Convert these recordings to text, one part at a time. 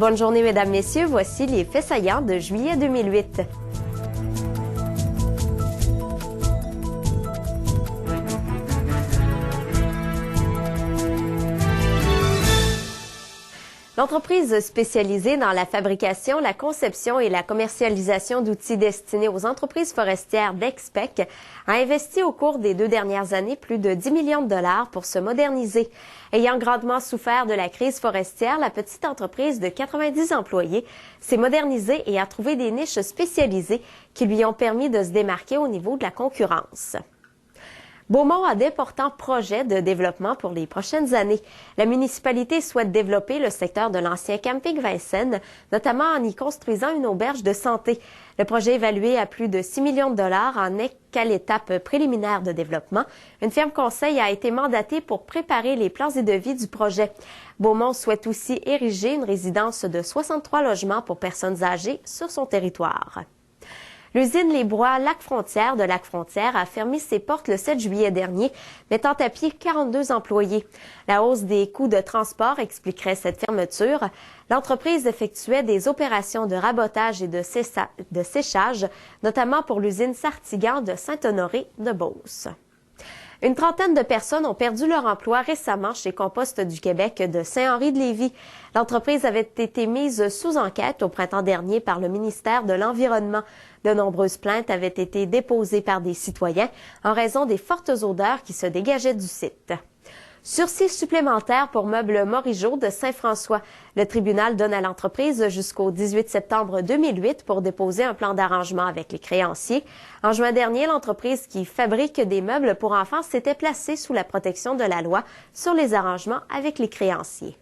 Bonne journée, mesdames, messieurs. Voici les faits saillants de juillet 2008. L'entreprise spécialisée dans la fabrication, la conception et la commercialisation d'outils destinés aux entreprises forestières d'Expec a investi au cours des 2 dernières années plus de 10 millions de dollars pour se moderniser. Ayant grandement souffert de la crise forestière, la petite entreprise de 90 employés s'est modernisée et a trouvé des niches spécialisées qui lui ont permis de se démarquer au niveau de la concurrence. Beaumont a d'importants projets de développement pour les prochaines années. La municipalité souhaite développer le secteur de l'ancien camping Vincennes, notamment en y construisant une auberge de santé. Le projet évalué à plus de 6 millions de dollars en n'est qu'à l'étape préliminaire de développement. Une firme conseil a été mandatée pour préparer les plans et devis du projet. Beaumont souhaite aussi ériger une résidence de 63 logements pour personnes âgées sur son territoire. L'usine Les Bois Lac-Frontière de Lac-Frontière a fermé ses portes le 7 juillet dernier, mettant à pied 42 employés. La hausse des coûts de transport expliquerait cette fermeture. L'entreprise effectuait des opérations de rabotage et de séchage, notamment pour l'usine Sartigan de Saint-Honoré-de-Beauce. Une trentaine de personnes ont perdu leur emploi récemment chez Compost du Québec de Saint-Henri-de-Lévis. L'entreprise avait été mise sous enquête au printemps dernier par le ministère de l'Environnement. De nombreuses plaintes avaient été déposées par des citoyens en raison des fortes odeurs qui se dégageaient du site. Sursis supplémentaire pour Meubles Morigeau de Saint-François. Le tribunal donne à l'entreprise jusqu'au 18 septembre 2008 pour déposer un plan d'arrangement avec les créanciers. En juin dernier, l'entreprise qui fabrique des meubles pour enfants s'était placée sous la protection de la loi sur les arrangements avec les créanciers.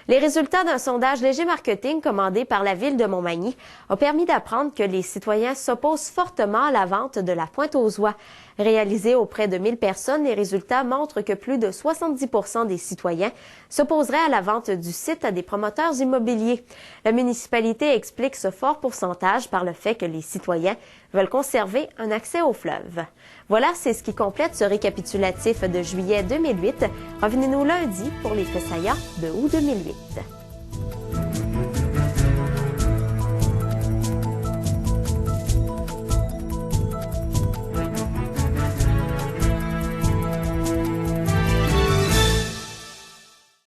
Les résultats d'un sondage Léger Marketing commandé par la Ville de Montmagny ont permis d'apprendre que les citoyens s'opposent fortement à la vente de la Pointe-aux-Oies. Réalisé auprès de 1000 personnes, les résultats montrent que plus de 70% des citoyens s'opposeraient à la vente du site à des promoteurs immobiliers. La municipalité explique ce fort pourcentage par le fait que les citoyens veulent conserver un accès au fleuve. Voilà, c'est ce qui complète ce récapitulatif de juillet 2008. Revenez-nous lundi pour les faits saillants de août 2008.